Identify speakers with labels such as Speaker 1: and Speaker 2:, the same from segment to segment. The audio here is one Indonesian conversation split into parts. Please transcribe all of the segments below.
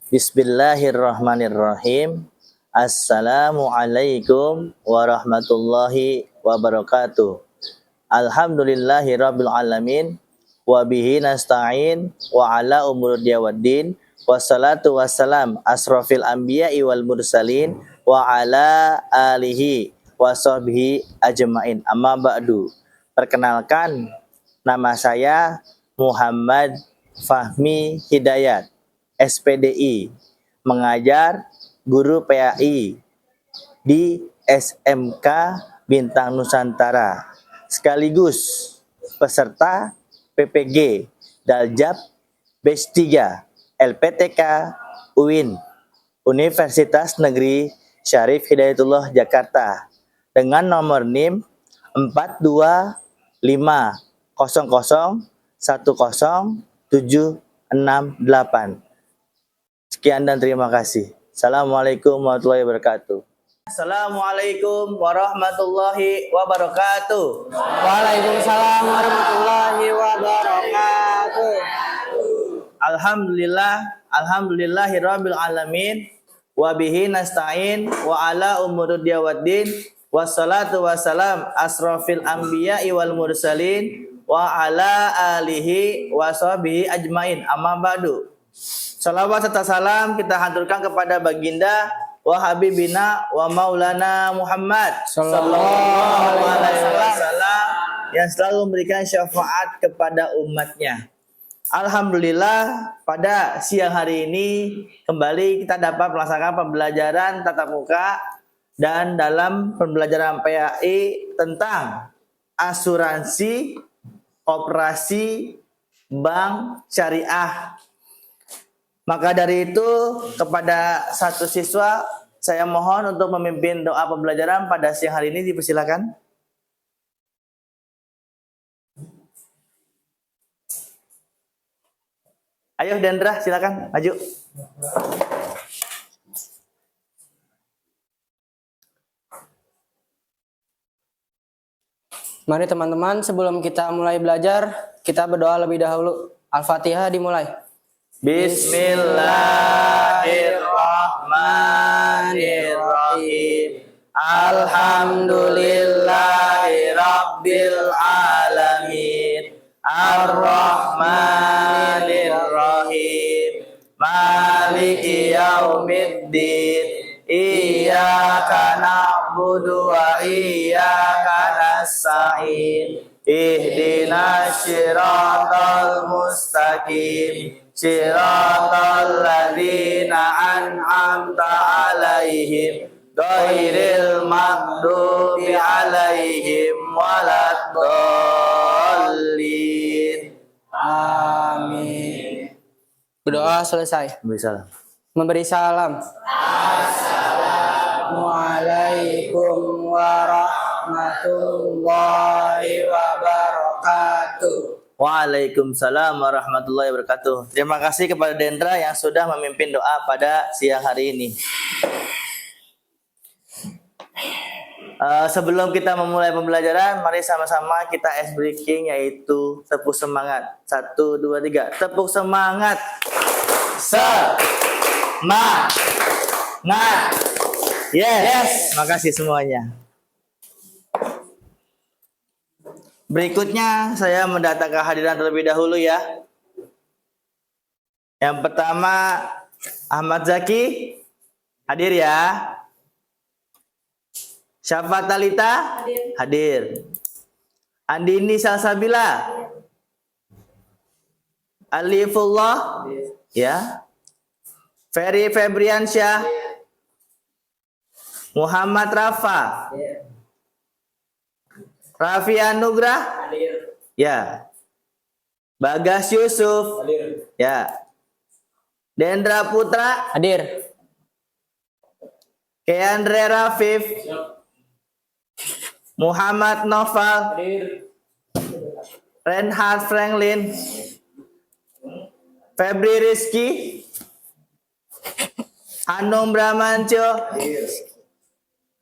Speaker 1: Bismillahirrahmanirrahim. Assalamualaikum warahmatullahi wabarakatuh. Alhamdulillahirabbil alamin wa bihi nasta'in wa ala umuri waddin wassalatu wassalam asrofil anbiya'i wal mursalin wa ala alihi wa sahbihi ajmain. Amma ba'du. Perkenalkan, nama saya Muhammad Fahmi Hidayat, SPDI, mengajar guru PAI di SMK Bintang Nusantara, sekaligus peserta PPG Daljab Batch 3 LPTK UIN Universitas Negeri Syarif Hidayatullah Jakarta dengan nomor NIM 42500100768. Sekian dan terima kasih. Assalamualaikum warahmatullahi wabarakatuh. Assalamualaikum warahmatullahi wabarakatuh.
Speaker 2: Waalaikumsalam warahmatullahi wabarakatuh.
Speaker 1: Alhamdulillahirabbil alamin wa bihi nasta'in wa ala umuri waddin wassalatu wassalam asrofil anbiya'i wal mursalin wa ala alihi wa sahbihi ajmain. Amma ba'du. Salawat serta salam kita haturkan kepada baginda wa habibina wa maulana Muhammad sallallahu alaihi wasallam yang selalu memberikan syafaat kepada umatnya. Alhamdulillah, pada siang hari ini kembali kita dapat melaksanakan pembelajaran tatap muka dan dalam pembelajaran PAI tentang asuransi koperasi bank syariah. Maka dari itu, kepada satu siswa saya mohon untuk memimpin doa pembelajaran pada siang hari ini, dipersilakan. Ayo Dendra, silakan maju.
Speaker 2: Mari teman-teman, sebelum kita mulai belajar, kita berdoa lebih dahulu. Al-Fatihah dimulai.
Speaker 1: Bismillahirrahmanirrahim. Alhamdulillahirabbil alamin. Ar-Rahmanirrahim. Maliki yaumiddin. Iyyaka na'budu wa iyyaka nasta'in. Ihdinas siratal mustaqim. Siratal ladzina an'amta 'alaihim ghairil maghdubi 'alaihim waladdallin.
Speaker 2: Amin. Berdoa selesai.
Speaker 1: Memberi salam.
Speaker 2: Assalamualaikum warahmatullahi wabarakatuh.
Speaker 1: Waalaikumsalam warahmatullahi wabarakatuh. Terima kasih kepada Dendra yang sudah memimpin doa pada siang hari ini. Sebelum kita memulai pembelajaran, mari sama-sama kita ice breaking, yaitu tepuk semangat. 1, 2, 3. Tepuk semangat. Semangat. Yes. Makasih semuanya. Berikutnya saya mendatangkan hadiran terlebih dahulu ya. Yang pertama Ahmad Zaki hadir ya. Syafa Talita hadir. Andini Salsabila, Alifullah ya. Ferry Febriansyah, Muhammad Rafa, Raffi Anugrah ya. Bagas Yusuf ya. Dendra Putra
Speaker 2: Hadir.
Speaker 1: Keandre Rafif, Muhammad Noval, Reinhard Franklin, Febri Rizky, Hanum Bramantyo,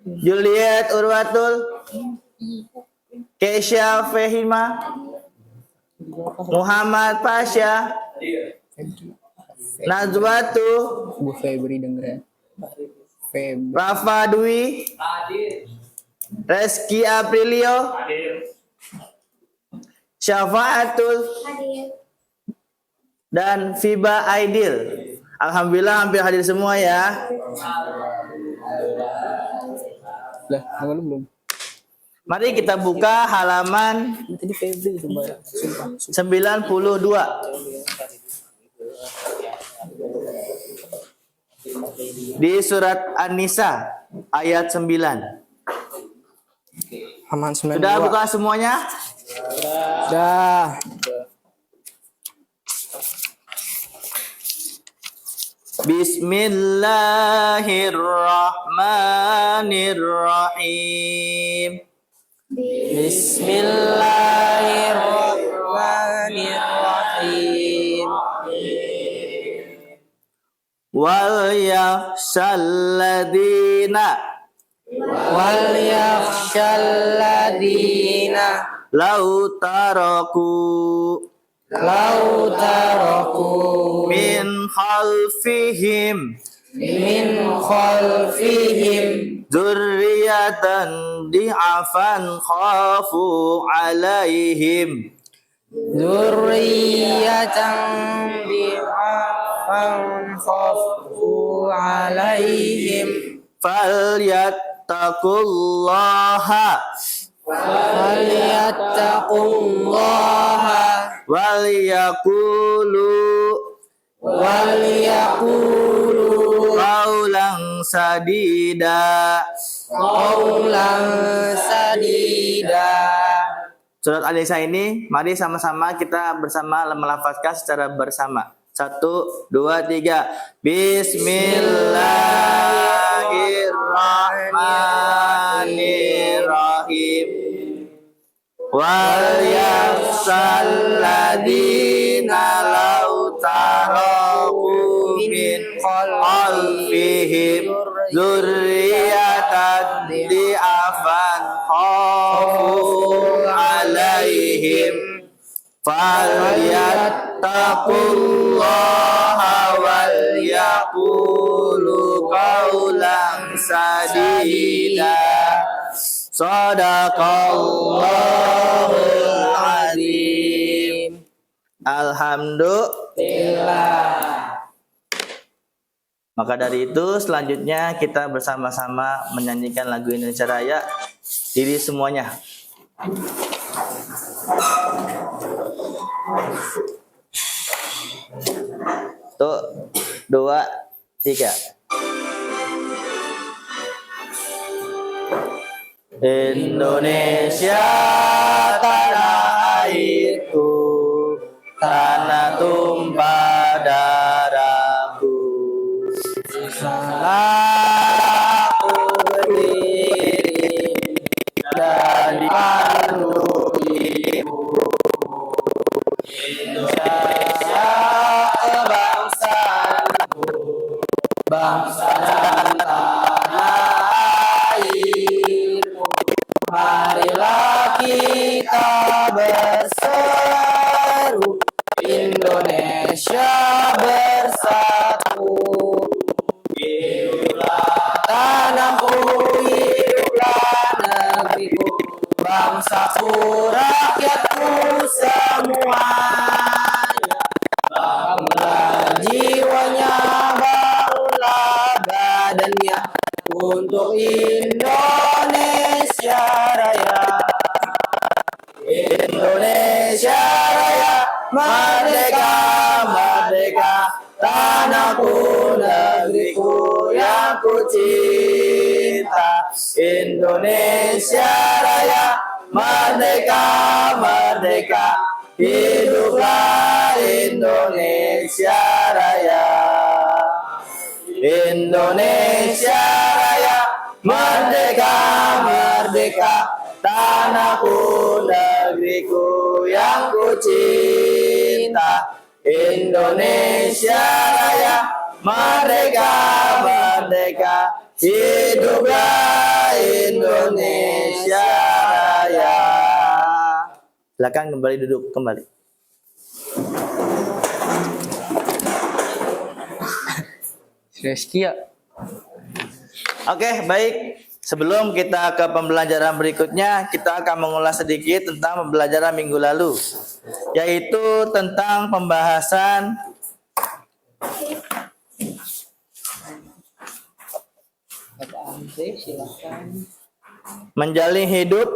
Speaker 1: Juliet Urwatul, Kesha Fehima, Muhammad Pasha, Najwatu,
Speaker 2: Bu Febri denger. Febri.
Speaker 1: Rafa Dwi, Reski Aprilio, Syafaatul, dan Fiba Aidil. Alhamdulillah hampir hadir semua ya.
Speaker 2: Lah, lu belum.
Speaker 1: Mari kita buka halaman
Speaker 2: Tadi Febri itu Mbak. Sumpah.
Speaker 1: 92. Di surat An-Nisa ayat 9.
Speaker 2: Halaman 92.
Speaker 1: Sudah buka semuanya?
Speaker 2: Dah.
Speaker 1: Bismillahirrahmanirrahim.
Speaker 2: Bismillahirrahmanirrahim.
Speaker 1: Wal yakhshalladina
Speaker 2: Wal yakhshalladina
Speaker 1: law taraku
Speaker 2: lau taraku
Speaker 1: min khalfihim
Speaker 2: min khalfihim
Speaker 1: dzurriyyatan di'afan khafu alaihim
Speaker 2: dzurriyyatan bi'afan khafu alaihim
Speaker 1: falyattaqullaha
Speaker 2: falyattaqullaha
Speaker 1: wal yaqulu qawlan sadida.
Speaker 2: qawlan sadida.
Speaker 1: Surat An-Nisa ini mari sama-sama kita bersama melafazkan secara bersama. 1, 2, 3. Bismillahirrahmanirrahim. Wal yakhshalladina law taraku min khalfihim dzurriyyatan di'afan khafu alaihim falyattaqullaha wal yaqulu qawlan sadida. Shadaqallahul azim. Alhamdulillah. Maka dari itu selanjutnya kita bersama-sama menyanyikan lagu Indonesia Raya. Diri semuanya. Tuh, 2, 3. Indonesia tanah airku, tanah tumpah darahku. Salah aku berdiri dan dipandu ibu. Indonesia kebangsaanku, bangsa dan tanah airku. Marilah kita berseru, Indonesia bersatu. Hiduplah tanahku, hiduplah negeriku, bangsaku, rakyatku semuanya. Bangunlah jiwanya, bangunlah badannya untuk Indonesia Raya. Indonesia Raya, merdeka, merdeka, tanahku, negeriku yang ku cinta. Indonesia Raya, merdeka, merdeka, hiduplah Indonesia Raya. Indonesia Raya, merdeka, merdeka, tanahku, negeriku yang ku cinta. Indonesia Raya, merdeka, merdeka, hiduplah Indonesia Raya. Silakan kembali duduk kembali.
Speaker 2: Sekia.
Speaker 1: Oke, baik. Sebelum kita ke pembelajaran berikutnya, kita akan mengulas sedikit tentang pembelajaran minggu lalu, yaitu tentang pembahasan menjalin hidup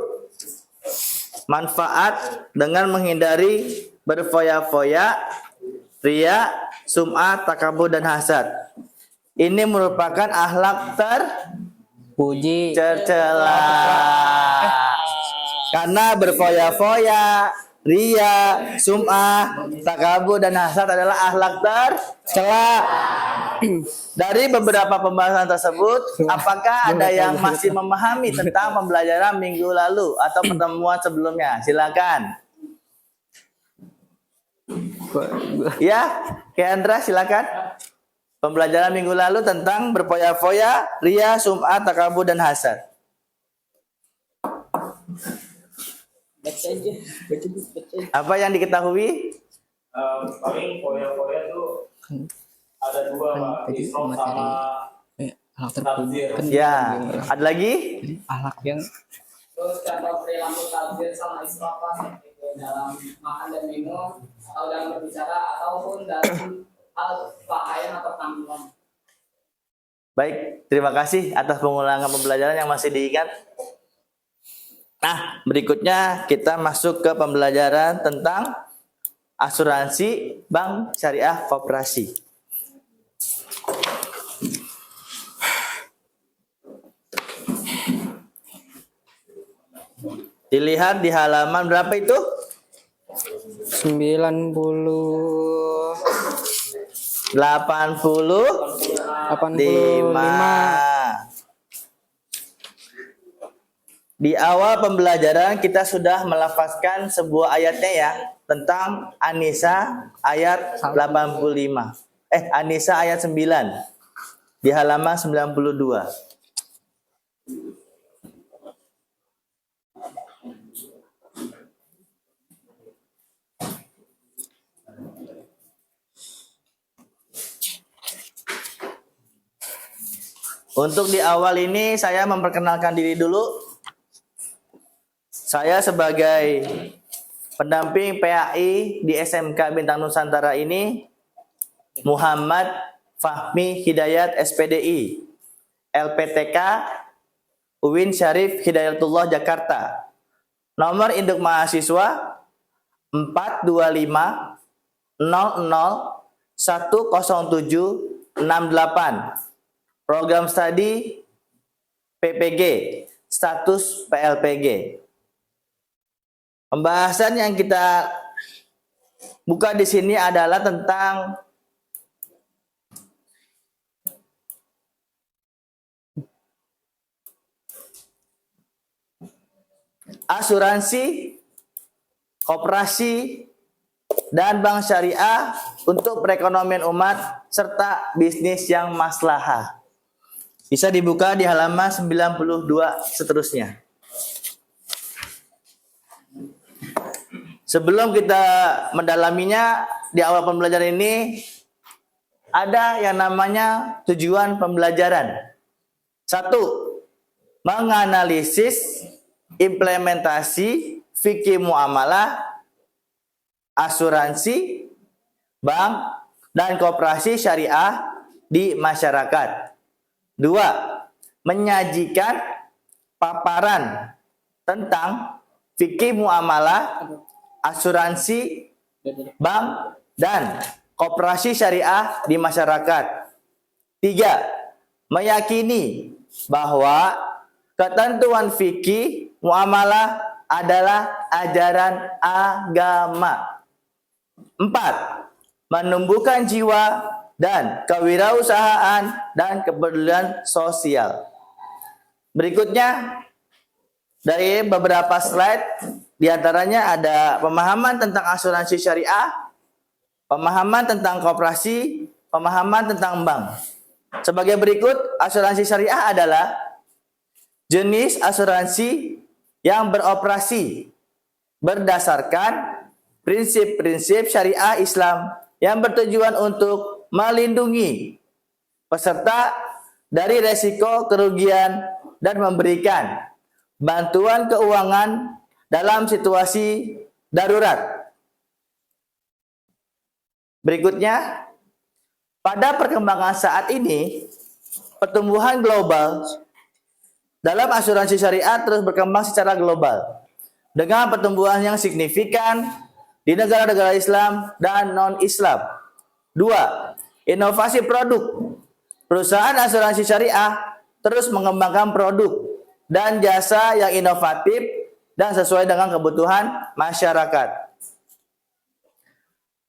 Speaker 1: manfaat dengan menghindari berfoya-foya, ria, sum'ah, takabur, dan hasad. Ini merupakan akhlak
Speaker 2: Puji.
Speaker 1: tercela. Karena berfoya-foya, ria, sum'ah, takabur, dan hasad adalah akhlak tercela. Dari beberapa pembahasan tersebut, apakah ada yang masih memahami tentang pembelajaran minggu lalu atau pertemuan sebelumnya? Silakan. Ya, Kendra silakan. Pembelajaran minggu lalu tentang berfoya-foya, ria, sum'ah, takabur, dan hasad. Apa yang diketahui?
Speaker 3: Paling foya-foya tuh ada dua, Pak. Islam sama
Speaker 2: Ahlak terpuji.
Speaker 1: Ya, ada lagi?
Speaker 2: Ahlak yang
Speaker 4: Terus contoh perilaku tabzir sama israfah dalam makan dan minum atau dalam berbicara ataupun dalam hal pakaian atau tampilan.
Speaker 1: Baik, terima kasih atas pengulangan pembelajaran yang masih diingat. Nah, berikutnya kita masuk ke pembelajaran tentang asuransi bank syariah koperasi. Dilihat di halaman berapa itu?
Speaker 2: 90
Speaker 1: 85. Di awal pembelajaran kita sudah melafazkan sebuah ayatnya ya, tentang An-Nisa ayat 85. An-Nisa ayat 9 di halaman 92. Untuk di awal ini saya memperkenalkan diri dulu. Saya sebagai pendamping PAI di SMK Bintang Nusantara ini Muhammad Fahmi Hidayat SPDI, LPTK UIN Syarif Hidayatullah Jakarta. Nomor induk mahasiswa 425 00 107 68. Program studi PPG, status PLPG. Pembahasan yang kita buka di sini adalah tentang asuransi, koperasi, dan bank syariah untuk perekonomian umat serta bisnis yang maslahah. Bisa dibuka di halaman 92 seterusnya. Sebelum kita mendalaminya, di awal pembelajaran ini ada yang namanya tujuan pembelajaran. 1. Menganalisis implementasi fikih muamalah, asuransi, bank, dan koperasi syariah di masyarakat. 2. Menyajikan paparan tentang fikih muamalah, asuransi, bank, dan koperasi syariah di masyarakat. 3. Meyakini bahwa ketentuan fikih muamalah adalah ajaran agama. 4. Menumbuhkan jiwa dan kewirausahaan dan kepedulian sosial. Berikutnya dari beberapa slide, diantaranya ada pemahaman tentang asuransi syariah, pemahaman tentang koperasi, pemahaman tentang bank. Sebagai berikut, asuransi syariah adalah jenis asuransi yang beroperasi berdasarkan prinsip-prinsip syariah Islam yang bertujuan untuk melindungi peserta dari resiko kerugian dan memberikan bantuan keuangan dalam situasi darurat. Berikutnya, pada perkembangan saat ini, pertumbuhan global dalam asuransi syariah terus berkembang secara global dengan pertumbuhan yang signifikan di negara-negara Islam dan non-Islam. 2. Inovasi produk. Perusahaan asuransi syariah terus mengembangkan produk dan jasa yang inovatif dan sesuai dengan kebutuhan masyarakat.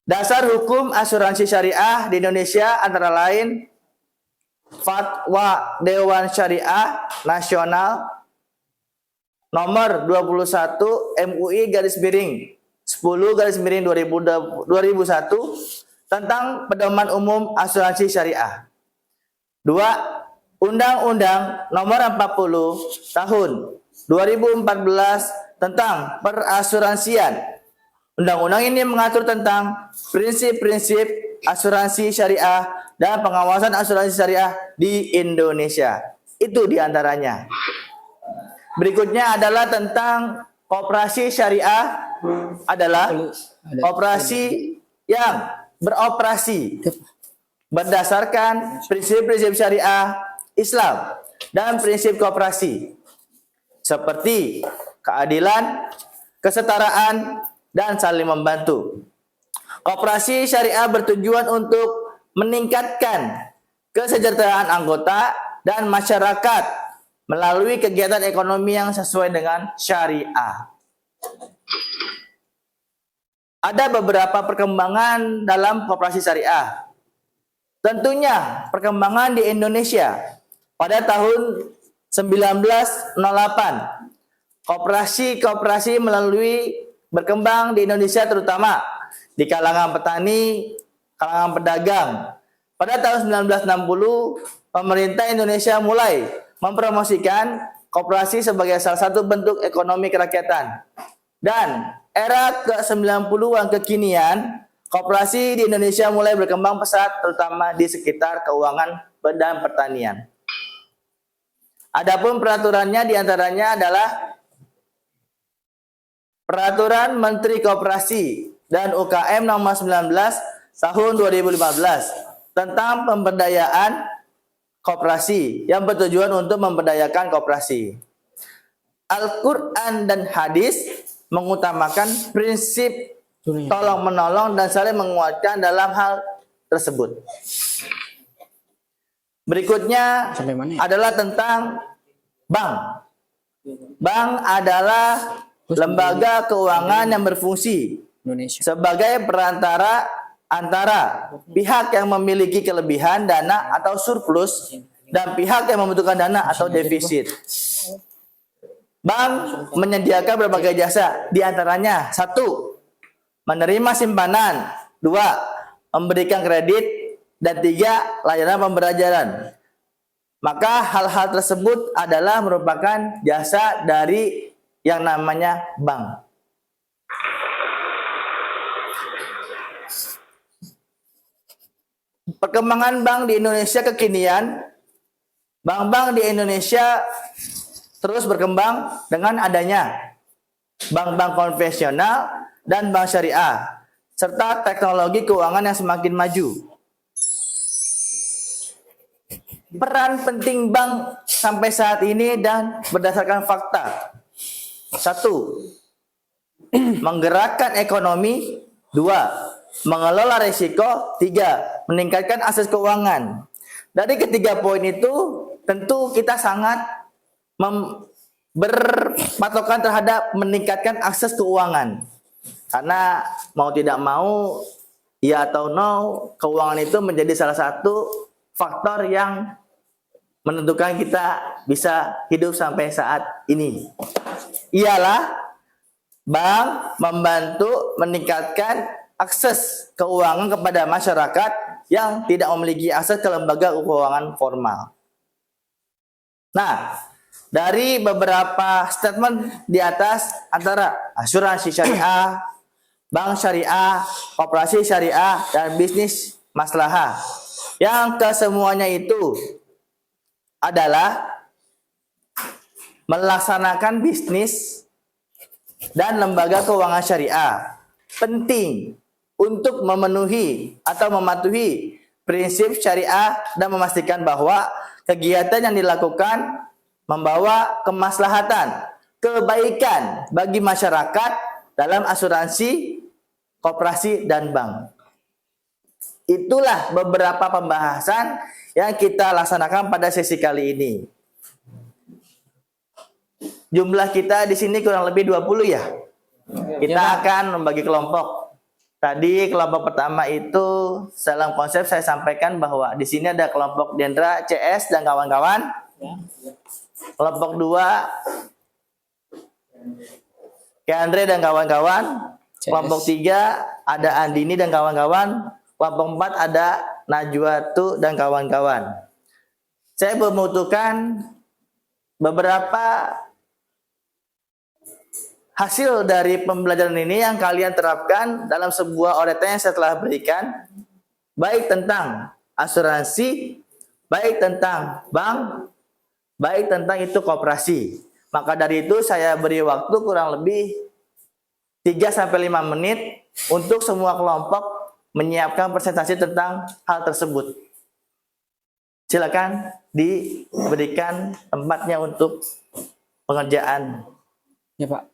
Speaker 1: Dasar hukum asuransi syariah di Indonesia antara lain Fatwa Dewan Syariah Nasional nomor 21 MUI _10 2001 tentang pedoman umum asuransi syariah. 2. Undang-Undang nomor 40 tahun 2014 tentang perasuransian. Undang-undang ini mengatur tentang prinsip-prinsip asuransi syariah dan pengawasan asuransi syariah di Indonesia. Itu diantaranya. Berikutnya adalah tentang koperasi syariah adalah operasi yang beroperasi berdasarkan prinsip-prinsip syariah Islam dan prinsip koperasi seperti keadilan, kesetaraan, dan saling membantu. Koperasi syariah bertujuan untuk meningkatkan kesejahteraan anggota dan masyarakat melalui kegiatan ekonomi yang sesuai dengan syariah. Ada beberapa perkembangan dalam koperasi syariah. Tentunya perkembangan di Indonesia pada tahun 1908. Koperasi melalui berkembang di Indonesia terutama di kalangan petani, kalangan pedagang. Pada tahun 1960, pemerintah Indonesia mulai mempromosikan koperasi sebagai salah satu bentuk ekonomi kerakyatan. Dan era ke-90-an kekinian, koperasi di Indonesia mulai berkembang pesat terutama di sekitar keuangan dan pertanian. Adapun peraturannya diantaranya adalah Peraturan Menteri Koperasi dan UKM nomor 19 tahun 2015 tentang pemberdayaan koperasi yang bertujuan untuk memberdayakan koperasi. Al-Quran dan hadis mengutamakan prinsip tolong-menolong dan saling menguatkan dalam hal tersebut. Berikutnya adalah tentang bank. Bank adalah lembaga keuangan yang berfungsi sebagai perantara antara pihak yang memiliki kelebihan dana atau surplus dan pihak yang membutuhkan dana atau defisit. Bank menyediakan berbagai jasa, diantaranya 1. Menerima simpanan, 2. Memberikan kredit, dan 3. Layanan pembelajaran. Maka hal-hal tersebut adalah merupakan jasa dari yang namanya bank. Perkembangan bank di Indonesia kekinian, bank-bank di Indonesia terus berkembang dengan adanya bank-bank konvensional dan bank syariah, serta teknologi keuangan yang semakin maju. Peran penting bank sampai saat ini dan berdasarkan fakta. 1. Menggerakkan ekonomi. 2. Mengelola risiko. 3. Meningkatkan akses keuangan. Dari ketiga poin itu tentu kita sangat berpatokan terhadap meningkatkan akses keuangan. Karena mau tidak mau, ya atau no, keuangan itu menjadi salah satu faktor yang menentukan kita bisa hidup sampai saat ini. Ialah bank membantu meningkatkan akses keuangan kepada masyarakat yang tidak memiliki akses ke lembaga keuangan formal. Nah, dari beberapa statement di atas antara asuransi syariah, bank syariah, koperasi syariah, dan bisnis maslahah yang kesemuanya itu adalah melaksanakan bisnis dan lembaga keuangan syariah. Penting untuk memenuhi atau mematuhi prinsip syariah dan memastikan bahwa kegiatan yang dilakukan membawa kemaslahatan, kebaikan bagi masyarakat dalam asuransi, koperasi, dan bank. Itulah beberapa pembahasan yang kita laksanakan pada sesi kali ini. Jumlah kita di sini kurang lebih 20 ya. Kita akan membagi kelompok. Tadi kelompok pertama itu dalam konsep saya sampaikan bahwa di sini ada kelompok Dendra, CS dan kawan-kawan. Kelompok 2 Keandre dan kawan-kawan. Kelompok 3 ada Andini dan kawan-kawan. Kelompok 4 ada Najwatu dan kawan-kawan. Saya membutuhkan beberapa hasil dari pembelajaran ini yang kalian terapkan dalam sebuah oretan yang saya telah berikan, baik tentang asuransi, baik tentang bank, baik tentang itu koperasi. Maka dari itu saya beri waktu kurang lebih 3-5 menit untuk semua kelompok menyiapkan presentasi tentang hal tersebut. Silakan diberikan tempatnya untuk pengerjaan.
Speaker 2: Ya Pak.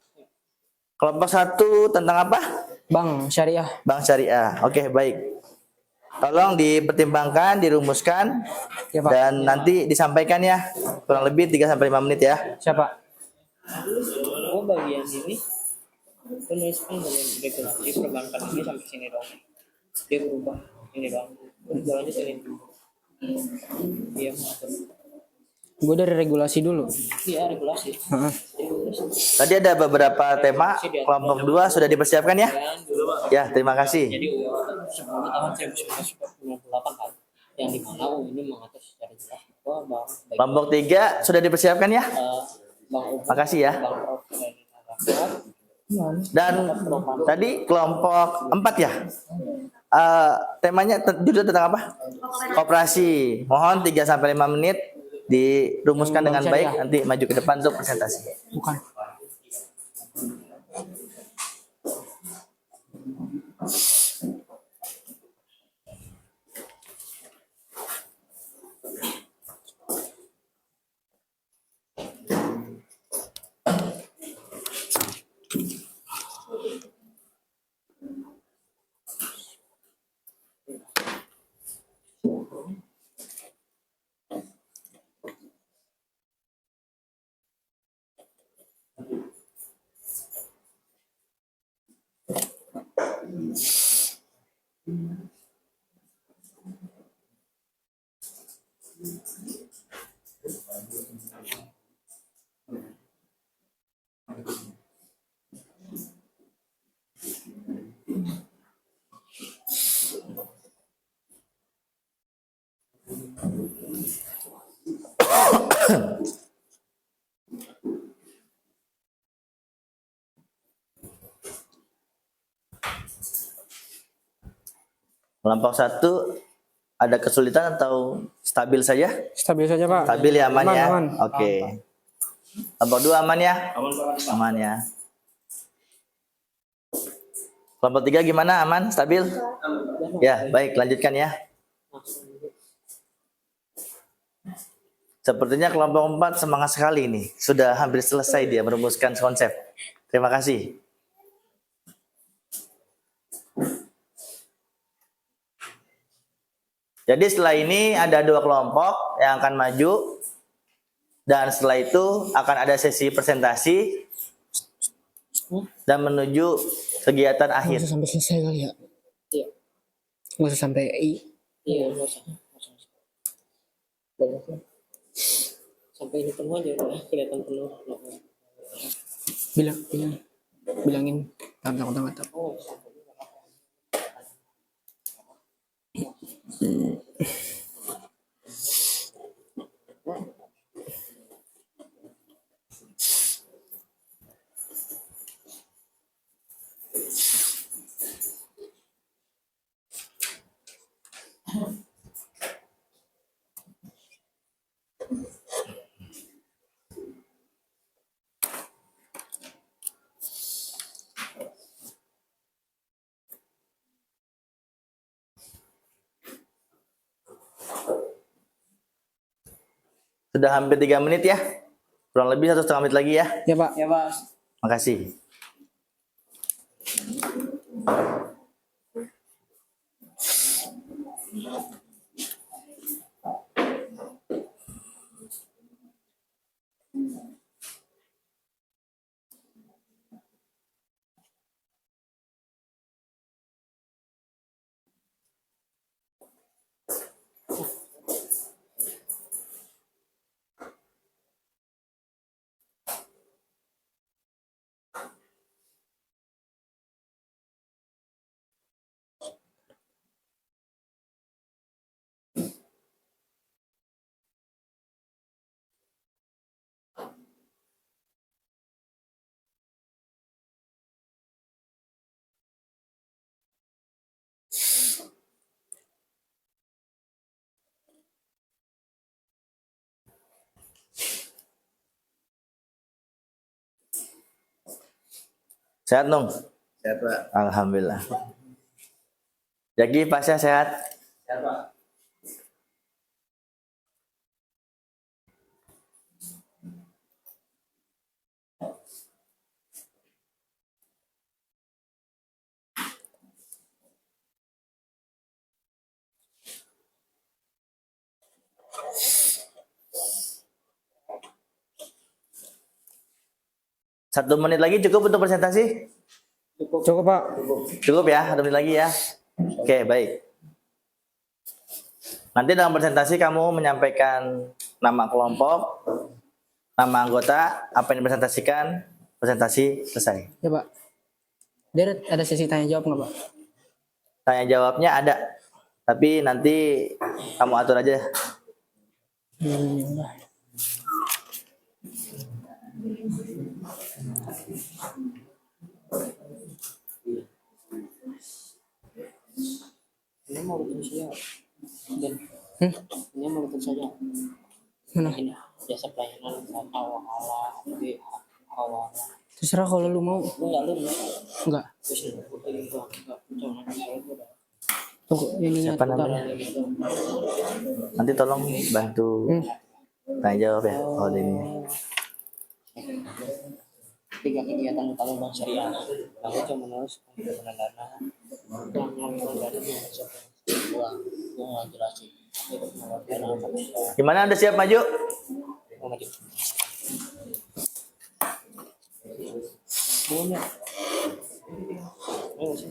Speaker 1: Kelompok 1 tentang apa?
Speaker 2: Bank syariah.
Speaker 1: Bank syariah. Oke, baik. Tolong dipertimbangkan, dirumuskan,
Speaker 2: Ya Pak.
Speaker 1: dan nanti disampaikan ya. Kurang lebih 3-5 menit ya.
Speaker 2: Siapa?
Speaker 5: Oh bagian ini penulisan bagian regulasi perbankan ini sampai sini dong. Dia berubah ini dong. Jalannya sini. Iya mengatur.
Speaker 2: Gue dari regulasi dulu.
Speaker 5: Iya regulasi.
Speaker 2: Heeh.
Speaker 1: Tadi ada beberapa tema. Kelompok 2 sudah dipersiapkan ya? Ya, terima kasih.
Speaker 5: Jadi sebelumnya tahun 1998 kan, yang dimana ini mengatur secara jelas bahwa bank baik
Speaker 1: Kelompok 3 sudah dipersiapkan ya?
Speaker 5: bank umum,
Speaker 1: Makasih ya.
Speaker 5: bank rakyat,
Speaker 1: Dan tadi kelompok 4 ya? Temanya judul tentang apa? Koperasi. Mohon 3-5 menit dirumuskan dengan baik, nanti maju ke depan untuk presentasi.
Speaker 2: Bukan.
Speaker 1: Kelompok 1 ada kesulitan atau stabil saja?
Speaker 2: Stabil saja Pak.
Speaker 1: Stabil ya, aman ya?
Speaker 2: Aman.
Speaker 1: Oke. Kelompok 2 aman ya? Aman ya. Kelompok 3 gimana? Aman? Stabil? Ya, baik, lanjutkan ya. Sepertinya kelompok 4 semangat sekali ini. Sudah hampir selesai dia merumuskan konsep. Terima kasih. Jadi setelah ini ada 2 kelompok yang akan maju. Dan setelah itu akan ada sesi presentasi. Dan menuju kegiatan
Speaker 2: Nggak
Speaker 1: akhir.
Speaker 2: usah sampai selesai kali ya.
Speaker 5: Iya.
Speaker 2: Nggak usah sampai I.
Speaker 5: Iya nggak usah. Bagus lah. Sampai ini penuh aja udah kelihatan penuh.
Speaker 2: Bilangin. Takut.
Speaker 5: Oh,
Speaker 1: Sudah hampir 3 menit ya. Kurang lebih 1,5 menit lagi ya.
Speaker 2: Ya Pak.
Speaker 5: Ya Pak.
Speaker 1: Makasih. Sehat dong?
Speaker 3: Sehat Pak.
Speaker 1: Alhamdulillah. Jadi pasnya sehat?
Speaker 3: Sehat Pak.
Speaker 1: Satu menit lagi cukup untuk presentasi?
Speaker 2: Cukup Pak.
Speaker 1: Cukup ya, 1 menit lagi ya. Oke, baik. Nanti dalam presentasi kamu menyampaikan nama kelompok, nama anggota, apa yang dipresentasikan, presentasi selesai.
Speaker 2: Ya Pak. Dia ada sesi tanya jawab nggak Pak?
Speaker 1: Tanya jawabnya ada, tapi nanti kamu atur aja.
Speaker 5: Ini mau bikin saya. Dan ini mau bikin saya.
Speaker 2: Mana?
Speaker 5: Ini jasa pelayanan awal di awal.
Speaker 2: Terserah kalau lu mau.
Speaker 5: Lu nggak lu
Speaker 2: Enggak.
Speaker 5: terus nggak jangan saya udah.
Speaker 2: Tunggu, ini
Speaker 1: Siapa namanya? Nanti tolong bantu tanya jawab ya. Oh, ini.
Speaker 5: 3 kegiatan utama Bank Syariah. Lalu cuma menulis penggunaan dana, yang dari uang, gue nggak jelasin. Itu mengeluarkan apa?
Speaker 1: Gimana, Anda siap maju?
Speaker 5: Mau maju. Boleh. Ayo sih.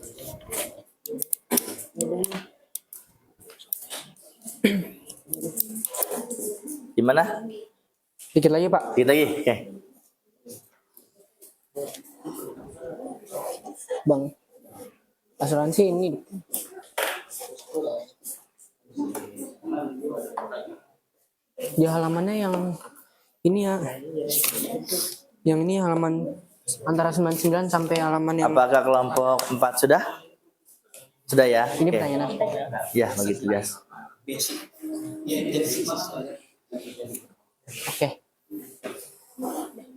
Speaker 1: Gimana?
Speaker 2: Dikit lagi Pak.
Speaker 1: Dikit lagi. Oke.
Speaker 2: Bang. Asuransi ini. Di halamannya yang ini ya. Yang ini halaman antara 99 sampai halaman yang
Speaker 1: Apakah kelompok 4 sudah? Sudah ya?
Speaker 2: ini
Speaker 1: Oke.
Speaker 2: pertanyaan apa?
Speaker 1: Ya, begitu biasa.
Speaker 2: Oke.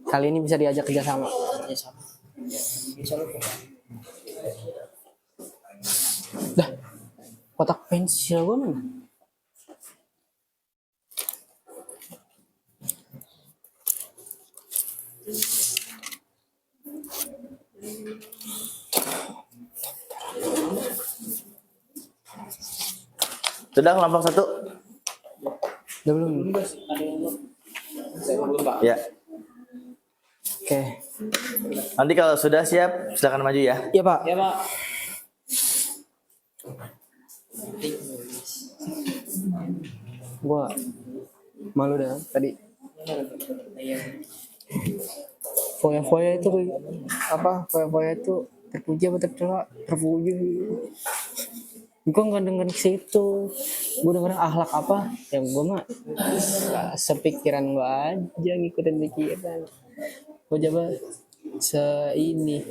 Speaker 2: Kali ini bisa diajak kerjasama. Dah, kotak pensil gue mana?
Speaker 1: Sudah kelompok 1?
Speaker 2: Udah belum?
Speaker 1: Ya.
Speaker 2: Oke.
Speaker 1: Nanti kalau sudah siap, silakan maju ya.
Speaker 2: Iya Pak.
Speaker 5: Ya Pak.
Speaker 2: Gua malu dah tadi. Foya-foya itu apa? Foya-foya itu terpuji apa tercela? Terpuji. Gue nggak denger ke situ. Gue denger akhlak apa? Yang gue mah sepikiran gue aja ngikutin pikiran. Gue coba ini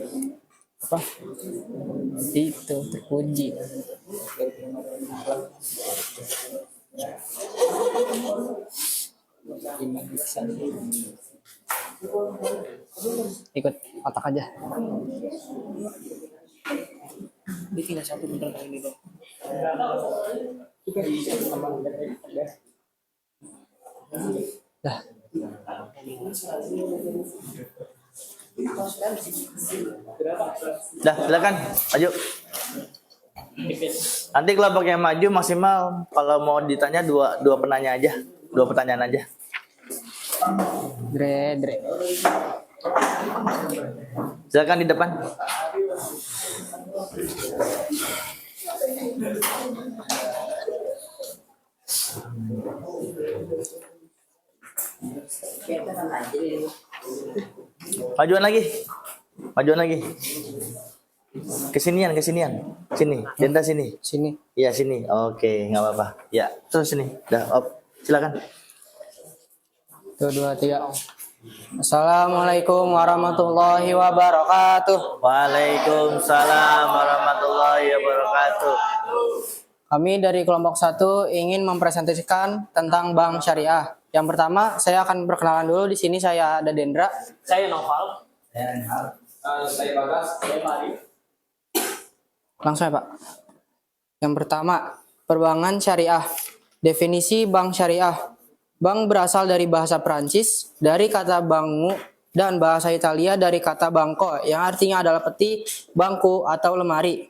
Speaker 2: apa? Itu terpuji. Ikut otak aja.
Speaker 5: Ini tinggal 1 bener kali ini dong.
Speaker 2: Dah.
Speaker 1: Dah, silakan. Maju. Nanti kelompok yang maju maksimal kalau mau ditanya dua penanya aja. Dua pertanyaan aja.
Speaker 2: Dre.
Speaker 1: Silakan di depan. Majuan lagi. Kesinian. Sini, Denda sini.
Speaker 2: Sini.
Speaker 1: Iya sini. Oke, nggak apa-apa. Ya, terus sini. Dah, silakan.
Speaker 2: 1, 2, 3. Assalamualaikum warahmatullahi wabarakatuh.
Speaker 1: Waalaikumsalam warahmatullahi wabarakatuh.
Speaker 2: Kami dari kelompok 1 ingin mempresentasikan tentang bank syariah. Yang pertama, saya akan berkenalan dulu. Di sini saya ada Dendra.
Speaker 5: Saya Noval.
Speaker 4: Saya Bagas, saya Mari.
Speaker 2: Langsung ya, Pak. Yang pertama, perbankan syariah. Definisi bank syariah. Bank berasal dari bahasa Prancis, dari kata bangu, dan bahasa Italia dari kata banco, yang artinya adalah peti, bangku, atau lemari.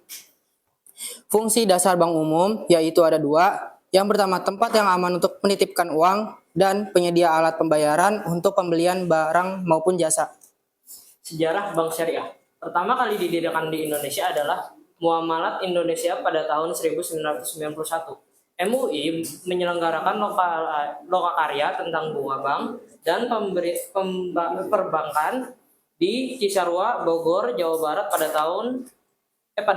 Speaker 2: Fungsi dasar bank umum, yaitu ada 2. Yang pertama, tempat yang aman untuk menitipkan uang, dan penyedia alat pembayaran untuk pembelian barang maupun jasa.
Speaker 5: Sejarah Bank Syariah. Pertama kali didirikan di Indonesia adalah Muamalat Indonesia pada tahun 1991. MUI menyelenggarakan lokakarya tentang bunga bank dan perbankan di Cisarua, Bogor, Jawa Barat pada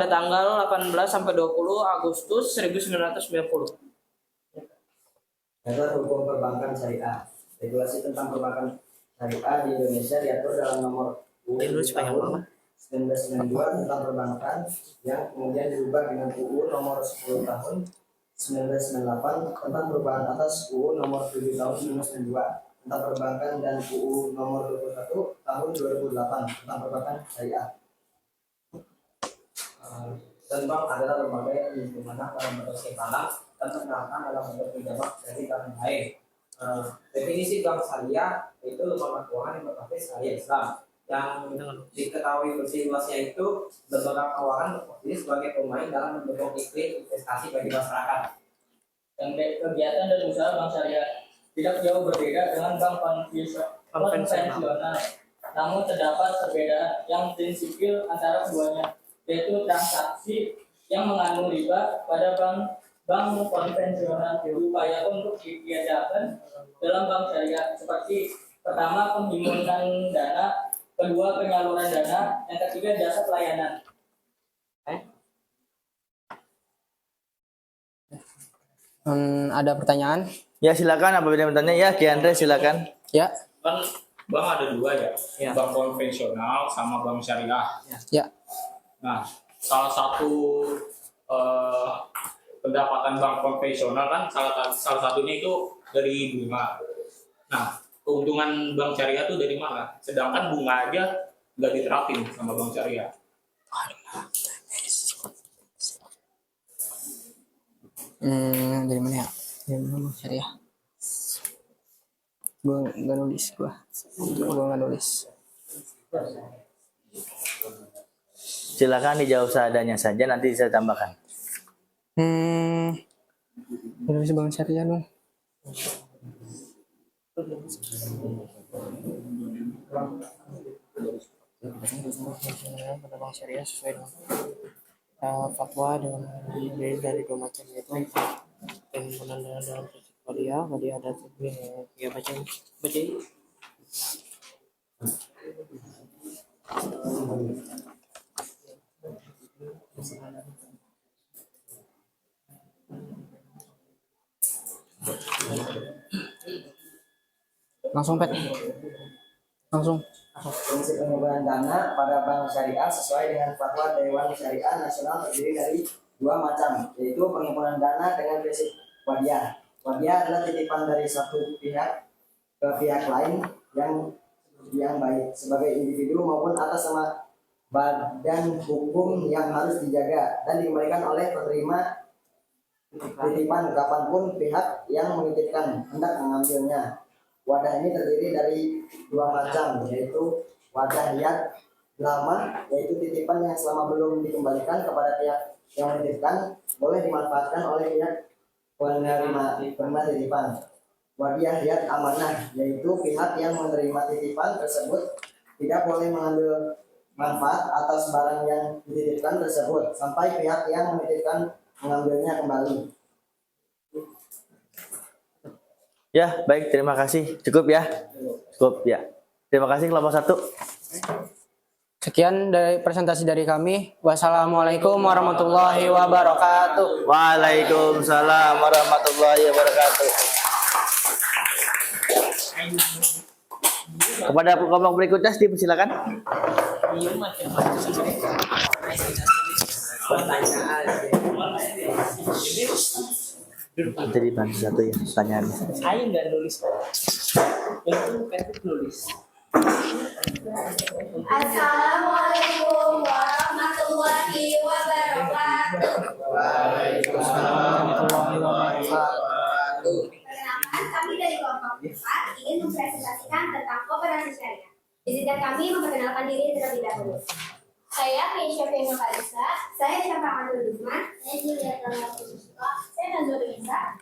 Speaker 5: tanggal 18 sampai 20 Agustus 1990.
Speaker 6: Hukum perbankan syariah. Regulasi tentang perbankan syariah di Indonesia diatur dalam nomor 10 tahun 1992 tentang perbankan yang kemudian dirubah dengan UU nomor 10 tahun 1998 tentang perubahan atas UU nomor 7 tahun 1992 tentang perbankan dan UU nomor 21 tahun 2008 tentang perbankan syariah. Dan bank adalah lembaga yang dimana dalam bentuk simpanan dan ternyata dalam bentuk pinjaman dari tanah air. Definisi bank syariah itu lembaga keuangan yang berbasis syariah Islam yang diketahui bersih luasnya itu lembaga keuangan berfungsi sebagai pemain dalam mendukung iklim investasi bagi masyarakat.
Speaker 4: Dan kegiatan dan usaha bank syariah tidak jauh berbeda dengan bank konvensional. Namun terdapat perbedaan yang prinsipil antara keduanya, yaitu transaksi yang mengandung riba pada bank konvensional diupayakan untuk ditiadakan dalam bank syariah seperti pertama penghimpunan dana, kedua penyaluran dana, yang ketiga jasa pelayanan.
Speaker 2: Ada pertanyaan?
Speaker 1: Ya silakan, apa yang bertanya? Ya, Ki Andre silakan.
Speaker 2: Ya.
Speaker 3: Kan bank ada dua ya, bank konvensional sama bank syariah.
Speaker 2: Ya.
Speaker 3: Nah, salah satu pendapatan bank konvensional kan salah satunya itu dari bunga. Nah, keuntungan bank syariah itu dari mana? Sedangkan bunga aja nggak diterapin sama bank syariah.
Speaker 2: Dari mana ya? Dari mana bank syariah? Gue nggak nulis
Speaker 1: Silakan dijawab seadanya saja, nanti saya tambahkan.
Speaker 2: Nulis bank syariah dong. Pada bank syariah sesuai dengan fatwa dengan dari 2 macam, yaitu penghimpunan dana dalam prinsip wadiah dan ya baca. Langsung Pet. Langsung.
Speaker 6: Prinsip pengumpulan dana pada bank syariah sesuai dengan fatwa Dewan Syariah Nasional terdiri dari 2 macam, yaitu pengumpulan dana dengan prinsip wadiah. Wadiah adalah titipan dari satu pihak ke pihak lain yang baik sebagai individu maupun atas nama badan hukum yang harus dijaga dan dikembalikan oleh penerima titipan kapanpun pihak yang menitipkan hendak mengambilnya. Wadah ini terdiri dari dua macam, yaitu wadah hiat lama, yaitu titipan yang selama belum dikembalikan kepada pihak yang menitipkan boleh dimanfaatkan oleh pihak penerima titipan. Wadiah hiat amanah, yaitu pihak yang menerima titipan tersebut tidak boleh mengambil manfaat atas barang yang dititipkan tersebut sampai pihak yang menitipkan mengambilnya kembali.
Speaker 1: Ya, baik, terima kasih. Cukup ya. Cukup ya. Terima kasih kelompok 1.
Speaker 2: Sekian dari presentasi dari kami. Wassalamualaikum warahmatullahi wabarakatuh.
Speaker 1: Waalaikumsalam warahmatullahi wabarakatuh. Kepada kelompok berikutnya dipersilakan. Jadi bantu satu ya pertanyaannya.
Speaker 5: Ayo nggak nulis. Itu kan nulis.
Speaker 7: Assalamualaikum warahmatullahi wabarakatuh. Perkenalkan, kami dari kelompok 4 ingin mempresentasikan tentang koperasi syariah. Izinkan kami memperkenalkan diri terlebih dahulu. Saya Keisha Fema Kalisa, saya Syafa Abdul Dukman, saya Julia Tala, saya Nazul Isa.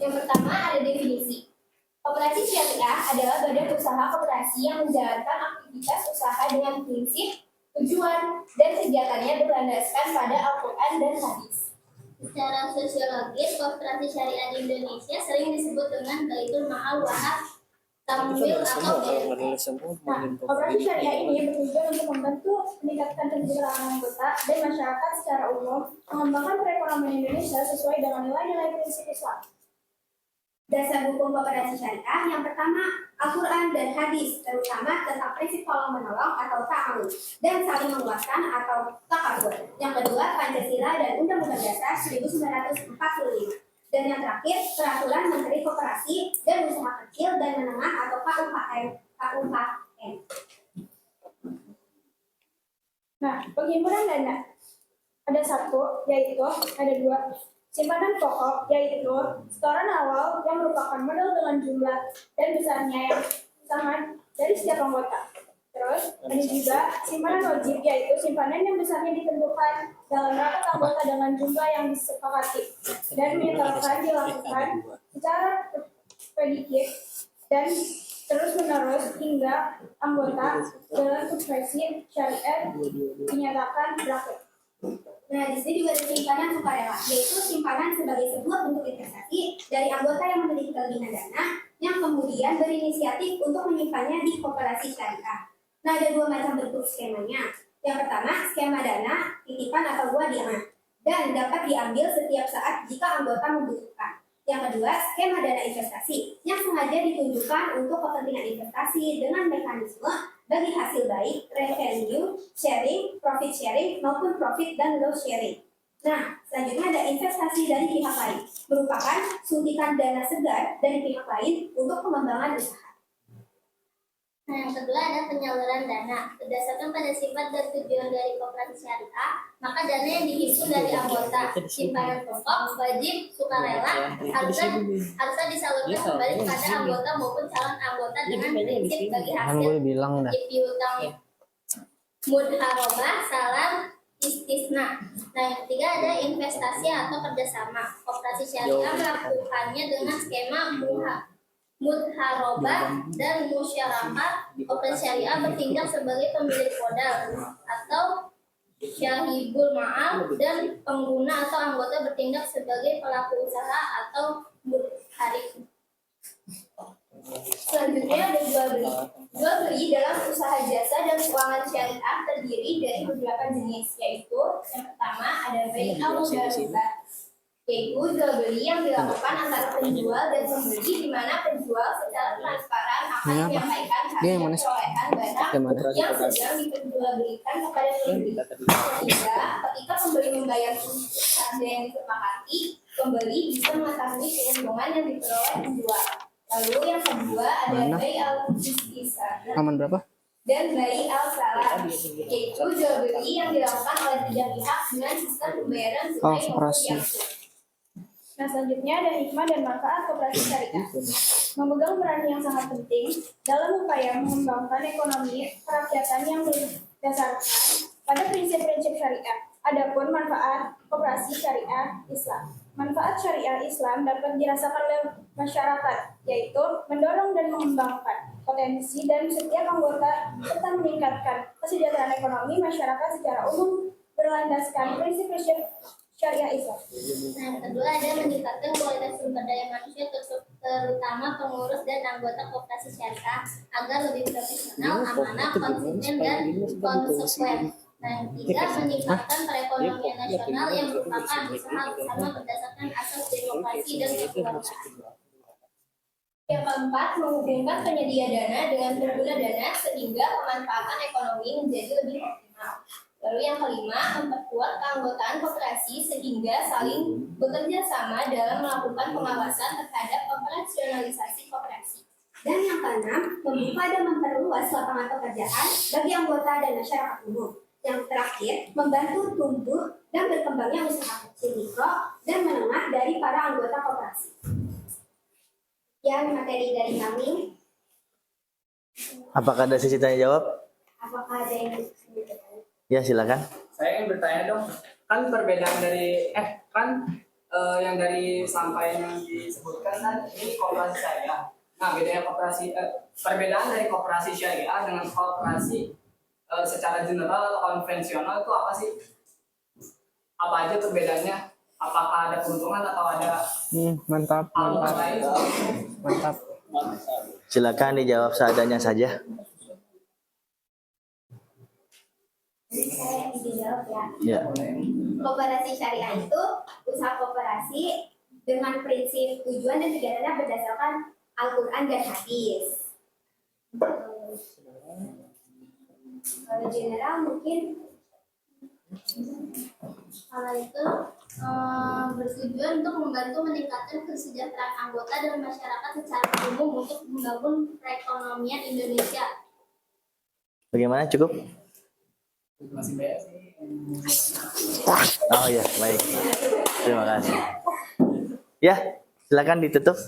Speaker 7: Yang pertama ada definisi. Koperasi syariah adalah badan usaha koperasi yang menjalankan aktivitas usaha dengan prinsip, tujuan, dan kegiatannya berlandaskan pada Al-Quran dan hadis. Secara sosiologis, koperasi syariah di Indonesia sering disebut dengan Baitul Ma'al Wahab Tamwil atau BMT. Nah, koperasi syariah ini bertujuan untuk membantu meningkatkan kesejahteraan anggota dan masyarakat secara umum, mengembangkan perekonomian Indonesia sesuai dengan nilai-nilai prinsip Islam. Dasar hukum koperasi syariah yang pertama Al-Quran dan hadis, terutama tentang prinsip tolong menolong atau ta'awun dan saling menguatkan atau takabur. Yang kedua Pancasila dan Undang-Undang Dasar 1945. Dan yang terakhir Peraturan Menteri Koperasi dan Usaha Kecil dan Menengah atau KUHM.
Speaker 8: Nah, penghimpunan dana ada satu, yaitu ada dua. Simpanan pokok, yaitu setoran awal yang merupakan modal dengan jumlah dan besarnya yang sama dari setiap anggota. Terus, ada juga simpanan wajib, yaitu simpanan yang besarnya ditentukan dalam rapat anggota dengan jumlah yang disepakati dan menyertakan dilakukan secara prediktif dan terus-menerus hingga anggota dalam suksesi syariah dinyatakan berakhir.
Speaker 7: Nah, di sini juga ada simpanan sukarela, yaitu simpanan sebagai sebuah bentuk investasi dari anggota yang memiliki kelebihan dana yang kemudian berinisiatif untuk menyimpannya di koperasi syariah. Nah, ada dua macam bentuk skemanya. Yang pertama, skema dana, titipan atau wadiah, dan dapat diambil setiap saat jika anggota membutuhkan. Yang kedua, skema dana investasi, yang sengaja ditunjukkan untuk kepentingan investasi dengan mekanisme bagi hasil baik, revenue sharing, profit sharing, maupun profit dan loss sharing. Nah, selanjutnya ada investasi dari pihak lain, merupakan suntikan dana segar dari pihak lain untuk pengembangan usaha.
Speaker 9: Nah, yang kedua ada penyaluran dana. Berdasarkan pada sifat dan tujuan dari koperasi syariah, maka dana yang dihimpun dari anggota, simpanan pokok, wajib, sukarela, harusnya disalurkan kembali kepada anggota maupun calon anggota dengan prinsip bagi hasil piutang mudharabah, salam, istisna. Nah, yang ketiga ada investasi atau kerjasama. Koperasi syariah melakukannya dengan skema mudharabah dan musyarakah. Koperasi syariah bertindak sebagai pemilik modal atau syahibul ma'al, dan pengguna atau anggota bertindak sebagai pelaku usaha atau mudharib.
Speaker 7: Selanjutnya ada jual beli. Jual beli dalam usaha jasa dan keuangan syariah terdiri dari beberapa jenis, yaitu yang pertama ada bai al-mudharabah, yaitu jual beli yang dilakukan antara penjual dan pembeli, di mana penjual secara transparan akan menyampaikan hasil perolehan barang yang sedang diperjualbelikan kepada pembeli. Ketiga, ketika pembeli membayar harga yang disepakati, pembeli bisa mengetahui keuntungan yang diperoleh penjual. Lalu yang kedua ada bai al-istisar dan bai al-salam, yaitu jual beli yang dilakukan oleh tiga pihak dengan sistem pembayaran tunai maupun yang.
Speaker 8: Nah, selanjutnya ada hikmah dan manfaat koperasi syariah. Memegang peran yang sangat penting dalam upaya mengembangkan ekonomi kerakyatan yang berdasarkan pada prinsip-prinsip syariah. Adapun manfaat koperasi syariah Islam. Manfaat syariah Islam dapat dirasakan oleh masyarakat, yaitu mendorong dan mengembangkan potensi dan setiap anggota serta meningkatkan kesejahteraan ekonomi masyarakat secara umum berlandaskan prinsip-prinsip syariah Islam.
Speaker 9: Nah, yang kedua ada meningkatkan kualitas sumber daya manusia terutama pengurus dan anggota koperasi syariah agar lebih profesional, amanah, konsisten, dan konsekuen. Nah, yang ketiga meningkatkan perekonomian nasional yang merupakan usaha bersama berdasarkan asas demokrasi dan kekeluargaan.
Speaker 7: Yang keempat, menghubungkan penyedia dana dengan pengguna dana sehingga pemanfaatan ekonomi menjadi lebih optimal. Lalu yang kelima, memperkuat keanggotaan koperasi sehingga saling bekerja sama dalam melakukan pengawasan terhadap operasionalisasi koperasi.
Speaker 10: Dan yang keenam, membuka dan memperluas lapangan pekerjaan bagi anggota dan masyarakat umum. Yang terakhir, membantu tumbuh dan berkembangnya usaha kecil, mikro, dan menengah dari para anggota koperasi. Yang materi dari kami.
Speaker 1: Apakah ada sisi tanya jawab?
Speaker 10: Apakah ada yang ditanyakan?
Speaker 1: Ya, silakan.
Speaker 2: Saya ingin bertanya dong, kan perbedaan dari yang dari sampaian yang disebutkan kan ini koperasi syariah. Nah, bedanya perbedaan dari koperasi syariah dengan koperasi secara general atau konvensional itu apa sih? Apa aja perbedaannya? Apakah ada keuntungan atau ada
Speaker 5: Mantap.
Speaker 1: Silakan dijawab seadanya saja.
Speaker 10: Jadi saya izin jawab
Speaker 1: Ya.
Speaker 10: ya. Koperasi syariah itu usaha koperasi dengan prinsip tujuan dan kegiatannya berdasarkan Al-Quran dan hadis. Kalau general mungkin
Speaker 9: Kalau itu bertujuan untuk membantu meningkatkan kesejahteraan anggota dan masyarakat secara umum untuk membangun perekonomian Indonesia.
Speaker 1: Bagaimana, cukup?
Speaker 2: masih banyak sih?
Speaker 1: Oh ya, baik. Terima kasih. Ya, silakan ditutup.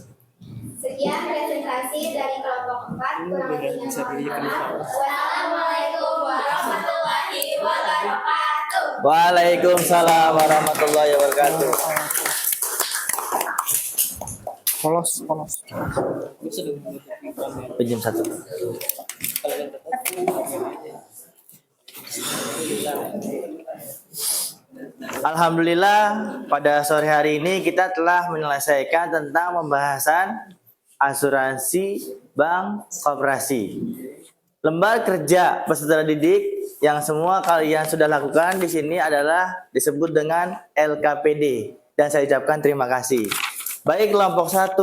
Speaker 10: sekian presentasi dari kelompok 4. Kurang lebihnya mohon maaf. Wassalamualaikum warahmatullahi wabarakatuh.
Speaker 1: Waalaikumsalam warahmatullahi wabarakatuh.
Speaker 5: Polos.
Speaker 1: Pinjam satu. Alhamdulillah, pada sore hari ini kita telah menyelesaikan tentang pembahasan asuransi bank koperasi. Lembar kerja peserta didik yang semua kalian sudah lakukan di sini adalah disebut dengan LKPD, dan saya ucapkan terima kasih. Baik kelompok 1,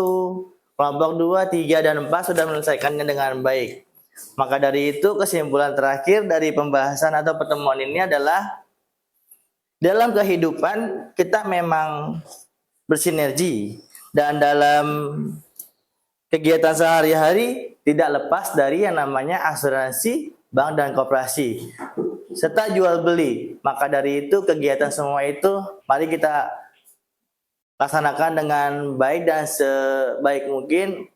Speaker 1: kelompok 2, 3, dan 4 sudah menyelesaikannya dengan baik. Maka dari itu kesimpulan terakhir dari pembahasan atau pertemuan ini adalah dalam kehidupan kita memang bersinergi, dan dalam kegiatan sehari-hari tidak lepas dari yang namanya asuransi bank dan koperasi serta jual beli. Maka dari itu kegiatan semua itu mari kita laksanakan dengan baik dan sebaik mungkin.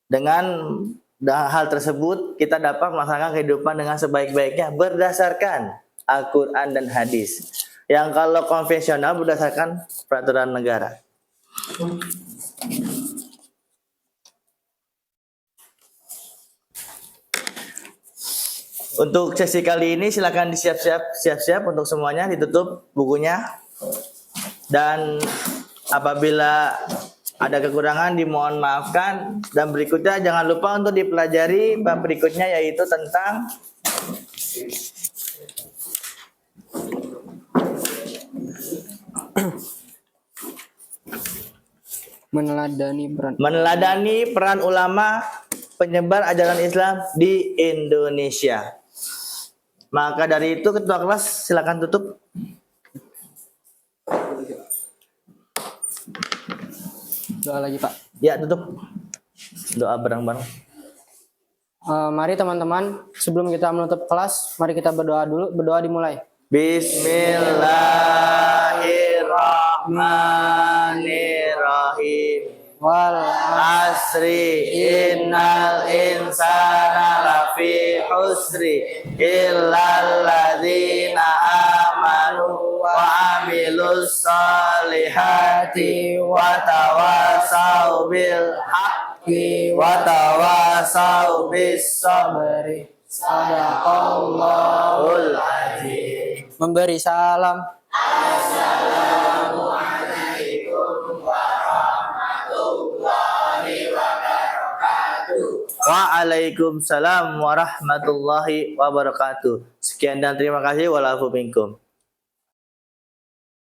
Speaker 1: Dengan hal tersebut kita dapat melaksanakan kehidupan dengan sebaik-baiknya berdasarkan Al-Quran dan hadis. Yang kalau konvensional berdasarkan peraturan negara. Untuk sesi kali ini silakan siap-siap untuk semuanya, ditutup bukunya. Dan apabila ada kekurangan dimohon maafkan, dan berikutnya jangan lupa untuk dipelajari bab berikutnya, yaitu tentang meneladani peran ulama penyebar ajaran Islam di Indonesia. Maka dari itu ketua kelas silakan tutup.
Speaker 2: Doa lagi Pak.
Speaker 1: Ya, tutup. Doa bareng-bareng.
Speaker 2: Mari teman-teman, sebelum kita menutup kelas, mari kita berdoa dulu. Berdoa dimulai.
Speaker 1: Bismillahirrahmanirrahim. asri innal insana lafi husri illal ladzina amanu wa amilus solihati wa tawasau bil haqqi wa tawasau bis sabri. Sadaqallahul azim.
Speaker 2: Memberi salam.
Speaker 1: Waalaikumsalam warahmatullahi wabarakatuh. Sekian dan terima kasih. Walafu minkum.